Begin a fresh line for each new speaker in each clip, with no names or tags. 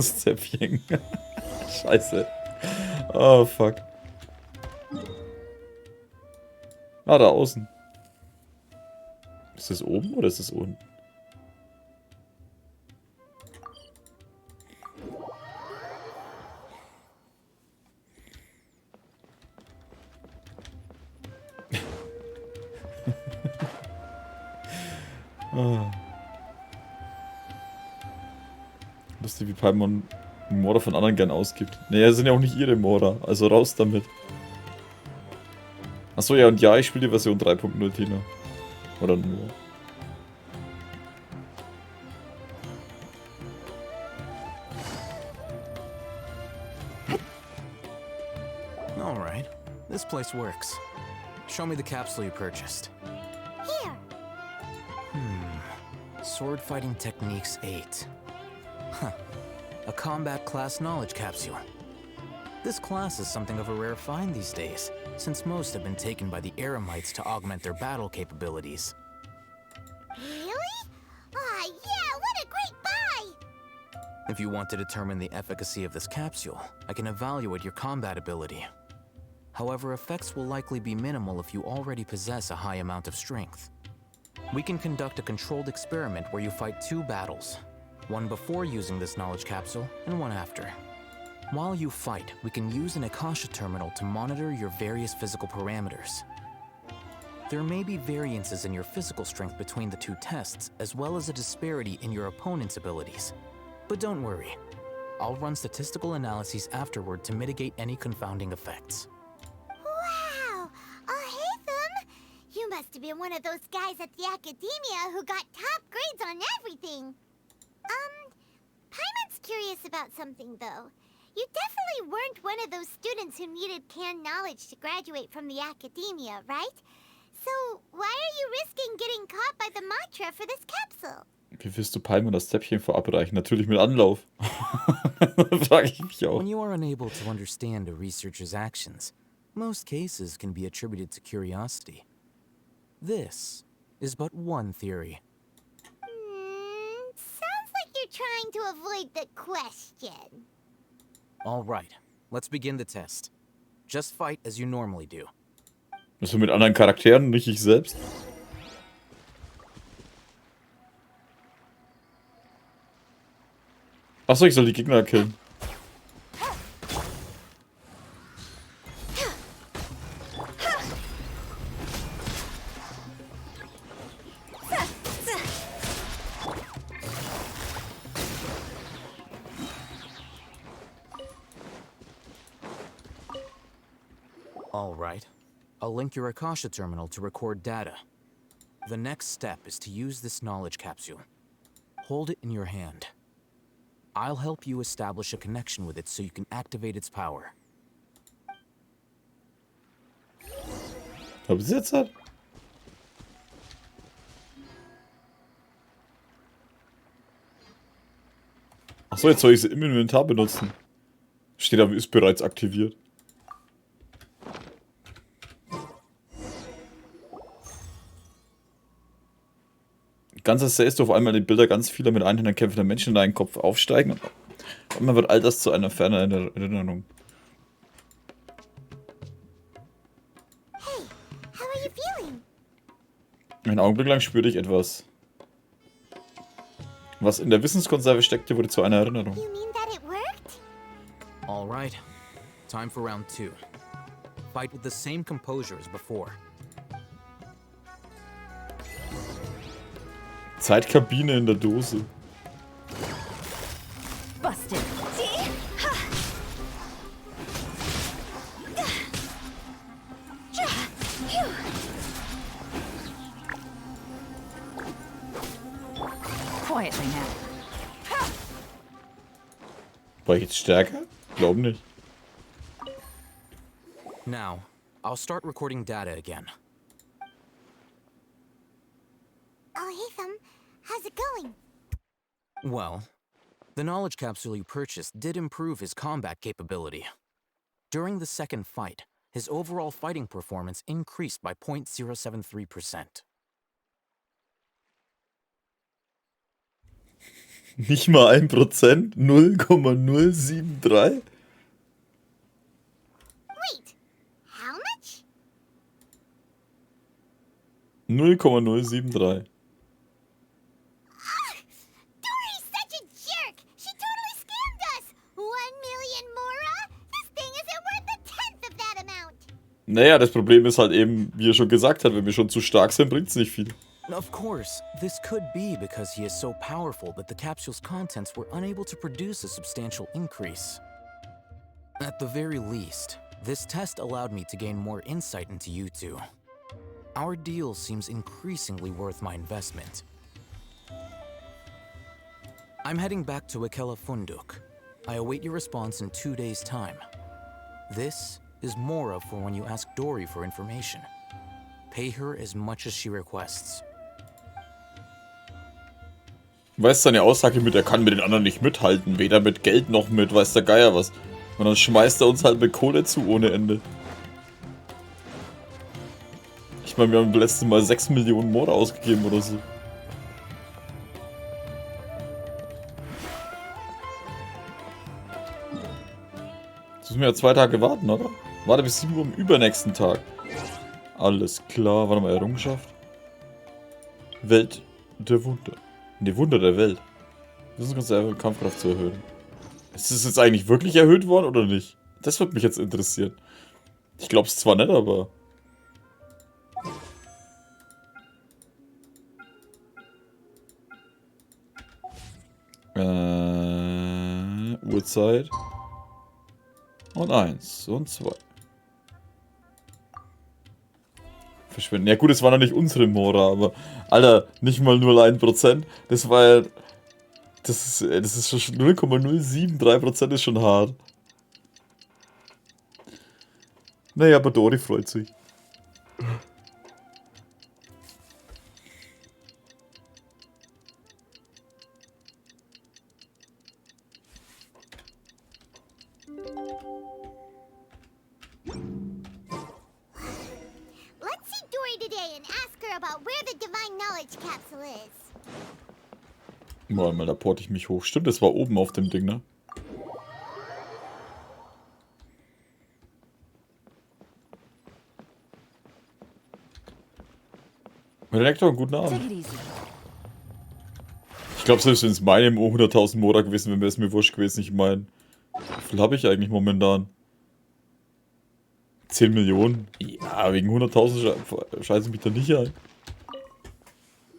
Das Zäpfchen. Scheiße. Oh, fuck. Ah, da außen. Ist das oben oder ist das unten? Ah. Lustig, wie Paimon Mordor von anderen gern ausgibt. Naja, das sind ja auch nicht ihre Mordor, also raus damit. Achso, ja, und ja, ich spiele die Version 3.0, Tina. Oder nur.
Alright, this place works. Show me the capsule you purchased.
Here.
Sword Fighting Techniques 8. Huh. A combat class knowledge capsule. This class is something of a rare find these days, since most have been taken by the Eremites to augment their battle capabilities.
Really? Aw, yeah, what a great buy!
If you want to determine the efficacy of this capsule, I can evaluate your combat ability. However, effects will likely be minimal if you already possess a high amount of strength. We can conduct a controlled experiment where you fight 2 battles, one before using this knowledge capsule and one after. While you fight, we can use an Akasha terminal to monitor your various physical parameters. There may be variances in your physical strength between the 2 tests, as well as a disparity in your opponent's abilities. But don't worry, I'll run statistical analyses afterward to mitigate any confounding effects.
Wow! Haytham! You must have been one of those guys at the academia who got top grades on everything. Paimon's curious about something, though. You definitely weren't one of those students who needed canned knowledge to graduate from the academia, right? So, why are you risking getting caught by the mantra for this capsule?
Wie willst du Paimon das Zäpfchen verabreichen? Natürlich mit Anlauf. Frage ich mich auch.
When you are unable to understand a researcher's actions, most cases can be attributed to curiosity. This is but one theory.
Sounds like you're trying to avoid the question.
All right, let's begin the test. Just fight as you normally do.
Also mit anderen Charakteren, nicht ich selbst. Achso, ich soll die Gegner killen.
All right. I'll link your Akasha terminal to record data. The next step is to use this knowledge capsule. Hold it in your hand. I'll help you establish a connection with it so you can activate its power.
Hab ich's jetzt halt? Achso, jetzt soll ich sie im Inventar benutzen. Steht aber, ist bereits aktiviert. Ganz als ist auf einmal die Bilder ganz vieler mit einhändern kämpfender Menschen in deinen Kopf aufsteigen und man wird all das zu einer fernen Erinnerung.
Hey, how are you feeling?
Einen Augenblick lang spürte ich etwas. Was in der Wissenskonserve steckte, wurde zu einer Erinnerung.
You mean that it worked?
All right. Time for round 2. Fight with the same composure as before.
Zeitkabine in der Dose.
Busted. See? Quietly now.
War ich jetzt stärker? Glaub nicht.
Now, I'll start recording data again.
Haytham, how's it going?
Well, the knowledge capsule you purchased did improve his combat capability. During the second fight, his overall fighting performance increased by 0.073%.
Nicht mal 1%? 0,073?
Wait, how much?
0,073.
Dory's such a jerk! She totally scammed us! 1,000,000 Mora? This thing isn't worth a tenth of that amount!
Naja, das Problem ist halt eben, wie er schon gesagt hat, wenn wir schon zu stark sind, bringt's nicht viel.
Of course, this could be because he is so powerful that the capsule's contents were unable to produce a substantial increase. At the very least, this test allowed me to gain more insight into you two. Our deal seems increasingly worth my investment. I'm heading back to Akela Funduk. I await your response in 2 days' time. This is Mora for when you ask Dory for information. Pay her as much as she requests.
Weißt du, seine Aussage mit, er kann mit den anderen nicht mithalten, weder mit Geld noch mit weiß der Geier was. Und dann schmeißt er uns halt mit Kohle zu ohne Ende. Ich meine, wir haben das letzte Mal 6 Millionen Morde ausgegeben oder so. Jetzt müssen wir ja 2 Tage warten, oder? Warte bis 7 Uhr am übernächsten Tag. Alles klar, warte mal, Errungenschaft. Welt der Wunder. Die Wunder der Welt. Wissenskonserve Kampfkraft zu erhöhen. Ist das jetzt eigentlich wirklich erhöht worden oder nicht? Das würde mich jetzt interessieren. Ich glaube es zwar nicht, aber... Uhrzeit. Und 1 und 2. Verschwinden. Ja gut, es war noch nicht unsere Mora, aber... Alter, nicht mal nur 1%. Das war ja... Das ist schon 0,073% ist schon hart. Naja, aber Dori freut sich.
Let's see Dory today and ask her about where the divine knowledge capsule is.
Warte mal, da porte ich mich hoch. Stimmt, das war oben auf dem Ding, ne? Mein Lektor, guten Abend. Ich glaube, selbst wenn es meine 100.000 Mora gewesen wäre, wäre es mir wurscht gewesen. Ich meine, wie viel habe ich eigentlich momentan? 10 Millionen? Ja, wegen 100.000 scheiße mich da nicht ein.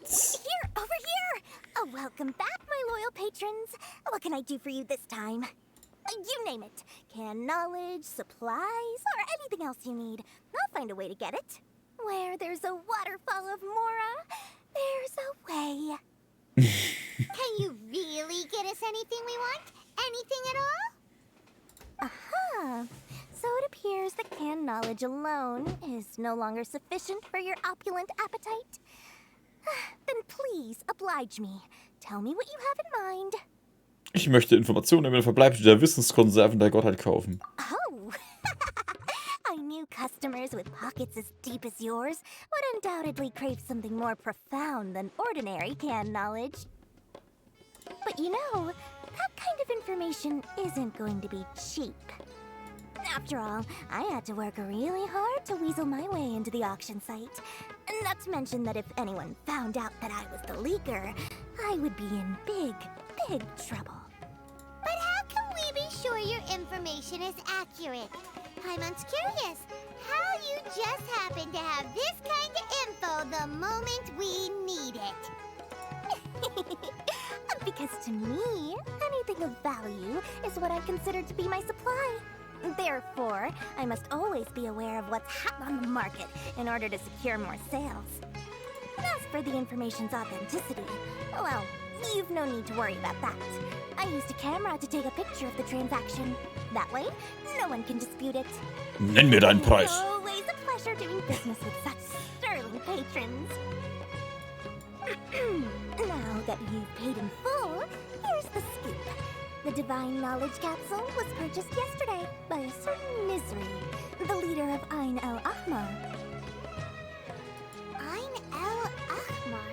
Here, over here! Oh, welcome back, my loyal patrons. What can I do for you this time? You name it. Canned knowledge, supplies, or anything else you need. I'll find a way to get it. Where there's a waterfall of Mora, there's a way. Can you really get us anything we want? Anything at all? Aha. So it appears that canned knowledge alone is no longer sufficient for your opulent appetite. Then please oblige me. Tell me what you have in mind.
Ich möchte Informationen über den Verbleib der Wissenskonserven der Gottheit kaufen.
Oh, I knew customers with pockets as deep as yours would undoubtedly crave something more profound than ordinary canned knowledge. But you know, that kind of information isn't going to be cheap. After all, I had to work really hard to weasel my way into the auction site. Not to mention that if anyone found out that I was the leaker, I would be in big, big trouble. But how can we be sure your information is accurate? Paimon's curious how you just happen to have this kind of info the moment we need it. Because to me, anything of value is what I consider to be my supply. Therefore, I must always be aware of what's hot on the market in order to secure more sales. As for the information's authenticity, well, you've no need to worry about that. I used a camera to take a picture of the transaction. That way, no one can dispute it.
Nenn mir deinen Preis.
Always a pleasure doing business with such sterling patrons. Now that you've paid in full, here's the scoop. The divine knowledge capsule was purchased yesterday by a certain Misery, the leader of Ain el-Ahmar. Ain el-Ahmar?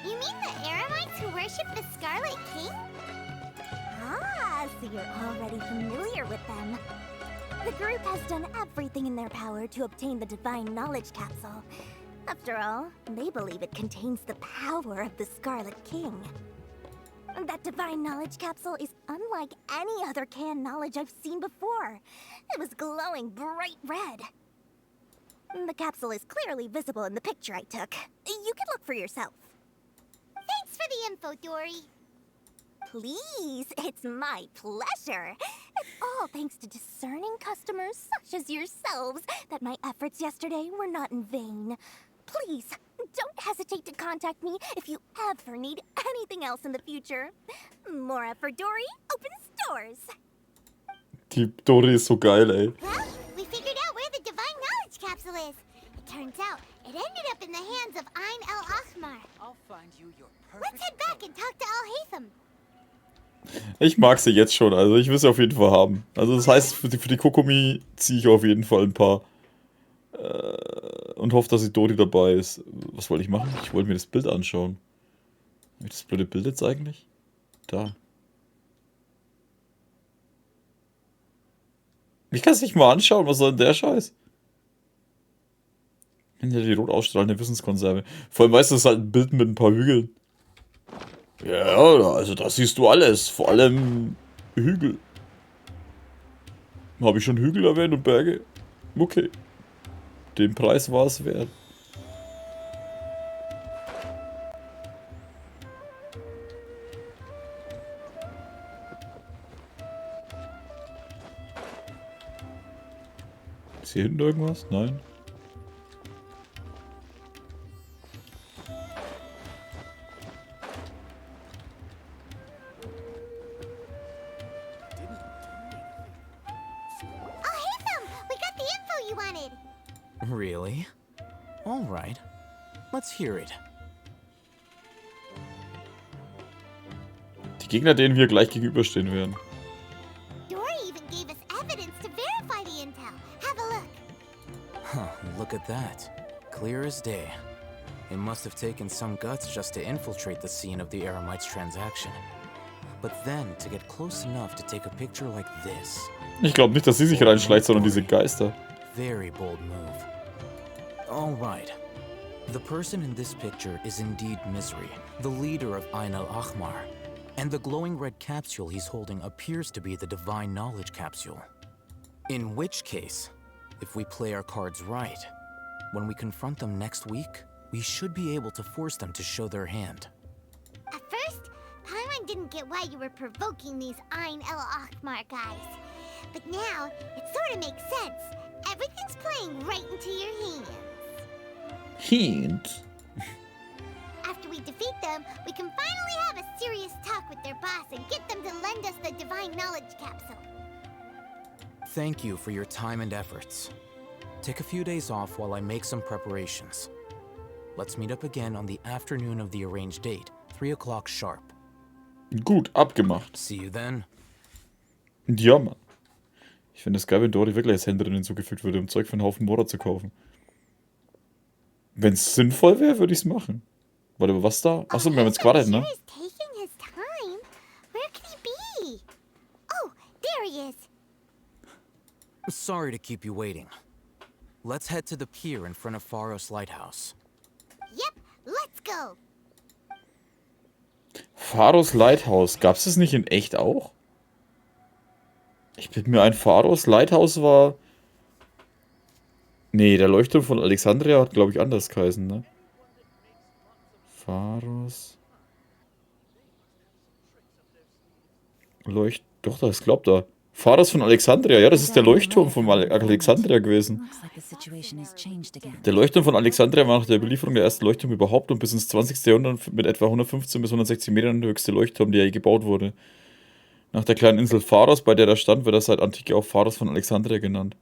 You mean the Aramites who were worship the Scarlet King? Ah, so you're already familiar with them. The group has done everything in their power to obtain the divine knowledge capsule. After all, they believe it contains the power of the Scarlet King. That divine knowledge capsule is unlike any other canned knowledge I've seen before. It was glowing bright red. The capsule is clearly visible in the picture I took. You can look for yourself. Thanks for the info, Dory. Please, it's my pleasure. It's all thanks to discerning customers such as yourselves that my efforts yesterday were not in vain. Please, don't hesitate to contact me if you ever need anything else in the future. More effort, Dory, opens doors.
Die Dory ist so geil, ey.
Well, we figured out where the divine knowledge capsule is. It turns out it ended up in the hands of Ahmar.
I'll find you your
Let's head back and talk to Al-Haytham.
Ich mag sie jetzt schon, also ich will sie auf jeden Fall haben. Also das heißt, für die Kokumi ziehe ich auf jeden Fall ein paar. Und hoffe, dass die Dori dabei ist. Was wollte ich machen? Ich wollte mir das Bild anschauen. Habe ich das blöde Bild jetzt eigentlich? Da. Ich kann es nicht mal anschauen, was soll denn der Scheiß? Ja, die rot ausstrahlende Wissenskonserve. Vor allem weißt du, das ist halt ein Bild mit ein paar Hügeln. Ja, also da siehst du alles. Vor allem Hügel. Habe ich schon Hügel erwähnt und Berge? Okay. Den Preis war es wert. Ist hier hinten irgendwas? Nein.
Really? All right. Let's hear it.
Die Gegner, denen wir gleich gegenüberstehen werden.
Dory even gave us evidence to verify the intel. Have a look.
Huh, look at that. Clear as day. It must have taken some guts just to infiltrate the scene of the Eremites' transaction. But then, to get close enough to take a picture like this.
Ich glaube nicht, dass sie sich reinschleicht, sondern diese Geister.
Very bold move. All right. The person in this picture is indeed Misery, the leader of Ahmar. And the glowing red capsule he's holding appears to be the divine knowledge capsule. In which case, if we play our cards right, when we confront them next week, we should be able to force them to show their hand.
At first, Paimon didn't get why you were provoking these Ahmar guys. But now, it sort of makes sense. Everything's playing right into your hands.
Hint.
After we defeat them, we can finally have a serious talk with their boss and get them to lend us the divine knowledge capsule.
Thank you for your time and efforts. Take a few days off while I make some preparations. Let's meet up again on the afternoon of the arranged date, 3 o'clock sharp.
Gut, abgemacht.
See you then.
Ja, Mann. Ich finde es geil, wenn Dory wirklich als Händlerin hinzugefügt würde, um Zeug für einen Haufen Mora zu kaufen. Wenn es sinnvoll wäre, würde ich es machen. Warte, aber was da? Achso, wir haben jetzt gewartet, ne?
Oh, there he is.
Sorry to keep you waiting. Let's head to the pier in front of Pharos Lighthouse.
Yep, let's go.
Pharos Lighthouse. Gab es das nicht in echt auch? Ich bin mir ein, Pharos Lighthouse war... Nee, der Leuchtturm von Alexandria hat, glaube ich, anders geheißen, ne? Pharos... Doch, das glaubt er. Pharos von Alexandria, ja, das ist der Leuchtturm von Alexandria gewesen. Der Leuchtturm von Alexandria war nach der Belieferung der erste Leuchtturm überhaupt und bis ins 20. Jahrhundert mit etwa 115 bis 160 Metern der höchste Leuchtturm, der je gebaut wurde. Nach der kleinen Insel Pharos, bei der er stand, wird er seit Antike auch Pharos von Alexandria genannt.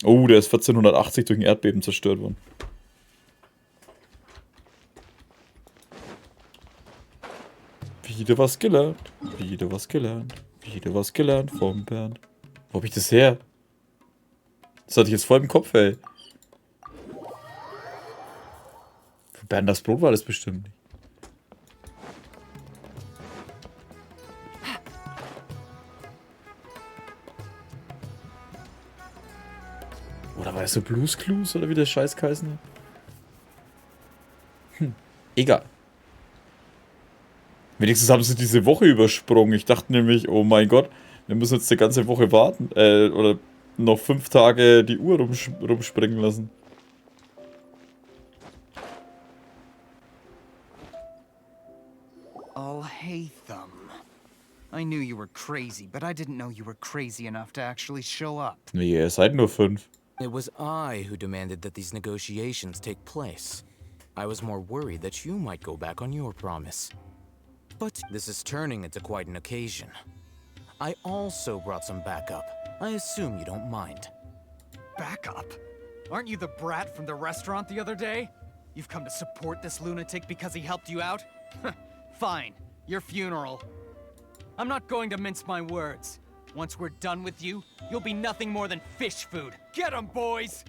Oh, der ist 1480 durch ein Erdbeben zerstört worden. Wieder was gelernt, wieder was gelernt, wieder was gelernt vom Bernd. Wo hab ich das her? Das hatte ich jetzt voll im Kopf, ey. Für Bernd das Brot war das bestimmt nicht. Oder war das so Blues Clues oder wie der Scheiß geheißen hat? Egal. Wenigstens haben sie diese Woche übersprungen. Ich dachte nämlich, oh mein Gott, wir müssen jetzt eine ganze Woche warten. Oder noch 5 Tage die Uhr rumspringen lassen.
Oh, hey, Thumb. I knew you were crazy, but I didn't know you were crazy enough to actually show up.
Nee, ihr seid nur 5.
It was I who demanded that these negotiations take place. I was more worried that you might go back on your promise. But this is turning into quite an occasion. I also brought some backup. I assume you don't mind.
Backup? Aren't you the brat from the restaurant the other day? You've come to support this lunatic because he helped you out? Fine, your funeral. I'm not going to mince my words. Once we're done with you, you'll be nothing more than fish food. Get 'em, boys!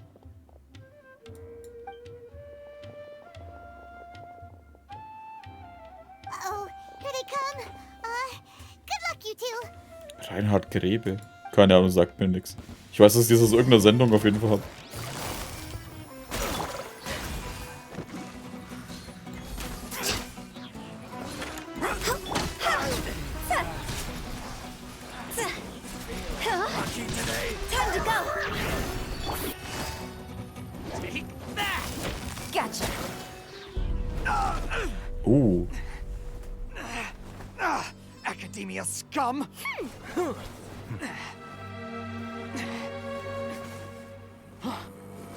Uh-oh, here they come. Good luck, you two.
Reinhard Grebe. Keine Ahnung, sagt mir nichts. Ich weiß, dass ich das aus irgendeiner Sendung auf jeden Fall habe.
Time to go.
Gotcha. Academia scum!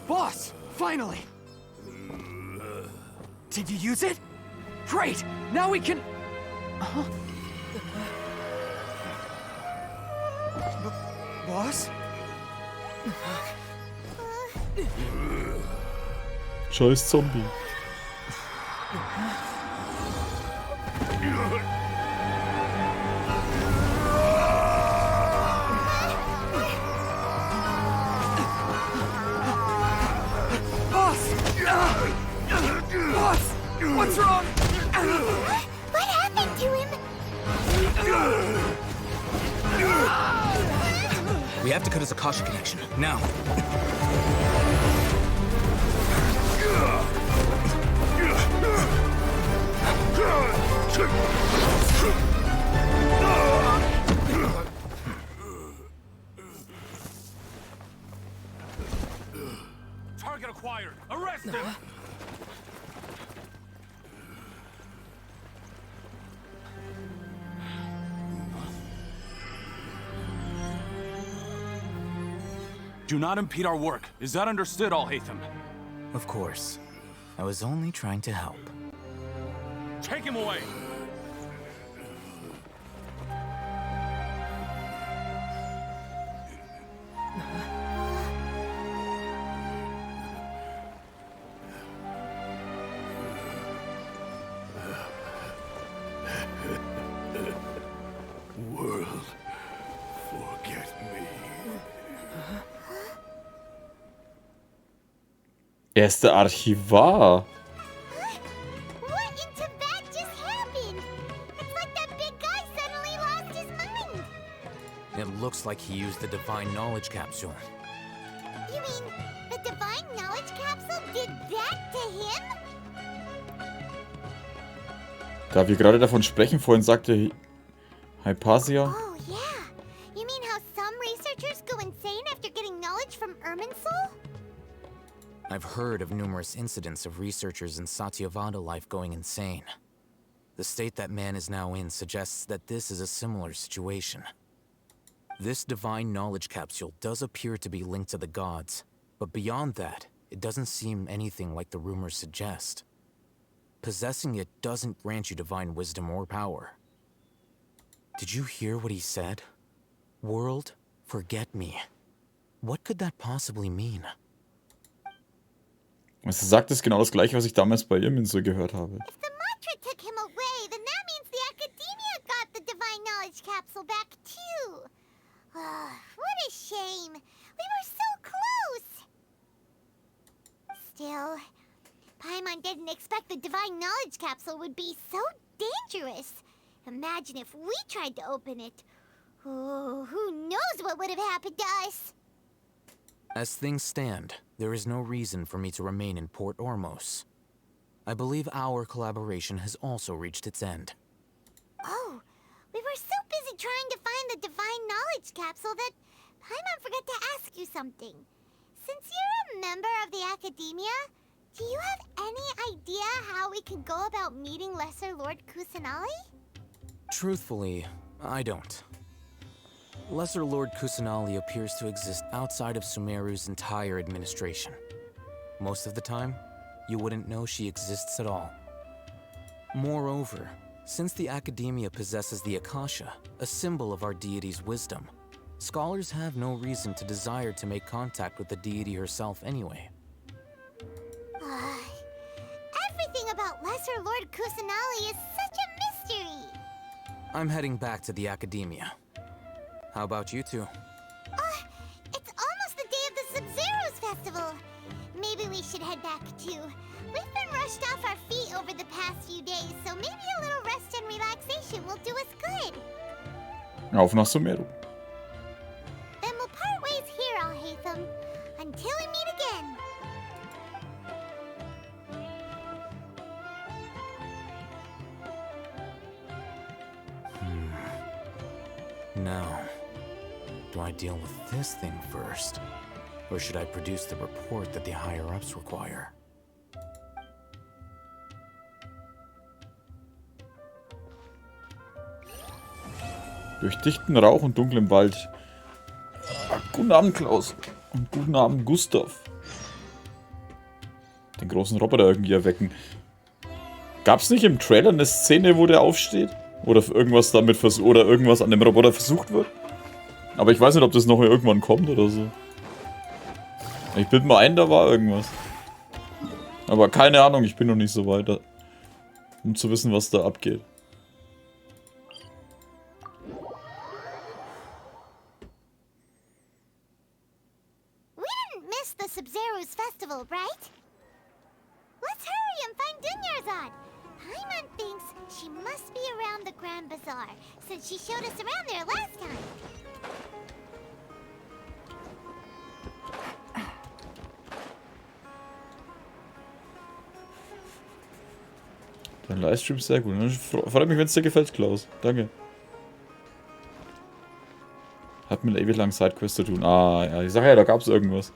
Boss! Finally! Did you use it? Great! Now we can... Boss?
Scheiß Zombie.
What's wrong?
What happened to him?
We have to cut his Akasha connection, now.
Target acquired. Arrest him. Do not impede our work. Is that understood, Al-Haytham?
Of course. I was only trying to help.
Take him away!
World, forget me.
Er ist der Archivar.
What in Tibet just happened? It's like that big guy suddenly lost his mind.
It looks like he used the divine knowledge capsule.
You mean the divine knowledge capsule did that to him?
Da wir gerade davon sprechen, vorhin sagte Hypatia.
Oh, yeah. You mean how some researchers go insane after getting knowledge from Irminsul?
I've heard of numerous incidents of researchers in Satyavada life going insane. The state that man is now in suggests that this is a similar situation. This divine knowledge capsule does appear to be linked to the gods, but beyond that, it doesn't seem anything like the rumors suggest. Possessing it doesn't grant you divine wisdom or power. Did you hear what he said? World, forget me. What could that possibly mean?
Was er sagt, ist genau das gleiche, was ich damals bei Irminsul gehört habe.
If the mantra took him away, then that means the academia got the divine knowledge capsule back too. What a shame. We were so close. Still, Paimon didn't expect the divine knowledge capsule would be so dangerous. Imagine if we tried to open it. Oh, who knows what would have happened to us?
As things stand, there is no reason for me to remain in Port Ormos. I believe our collaboration has also reached its end.
Oh, we were so busy trying to find the divine knowledge capsule that Paimon forgot to ask you something. Since you're a member of the Academia, do you have any idea how we can go about meeting Lesser Lord Kusanali?
Truthfully, I don't. Lesser Lord Kusanali appears to exist outside of Sumeru's entire administration. Most of the time, you wouldn't know she exists at all. Moreover, since the Academia possesses the Akasha, a symbol of our deity's wisdom, scholars have no reason to desire to make contact with the deity herself anyway.
Everything about Lesser Lord Kusanali is such a mystery!
I'm heading back to the Academia. How about you two?
It's almost the day of the Sub-Zero's festival. Maybe we should head back too. We've been rushed off our feet over the past few days, so maybe a little rest and relaxation will do us good.
Auf nach Sumeru.
Then we'll part ways here, Alhaitham, until we meet again.
Now, do I deal with this thing first? Or should I produce the report that the higher-ups require?
Durch dichten Rauch und dunklem Wald. Guten Abend, Klaus. Und guten Abend, Gustav. Den großen Roboter irgendwie erwecken. Gab's nicht im Trailer eine Szene, wo der aufsteht? Oder irgendwas damit oder irgendwas an dem Roboter versucht wird? Aber ich weiß nicht, ob das noch irgendwann kommt oder so. Ich bilde mal ein, da war irgendwas. Aber keine Ahnung, ich bin noch nicht so weit, um zu wissen, was da abgeht.
We didn't miss the Sub-Zero's festival, right? Let's hurry and find Dunyarzad. Paimon thinks she must be around the Grand Bazaar, since she showed us around there last time.
Dein Livestream ist sehr gut. Freut mich, wenn es dir gefällt, Klaus. Danke. Hat mit ewig lang Sidequest zu tun. Ah, ja, ich sag ja, da gab's irgendwas.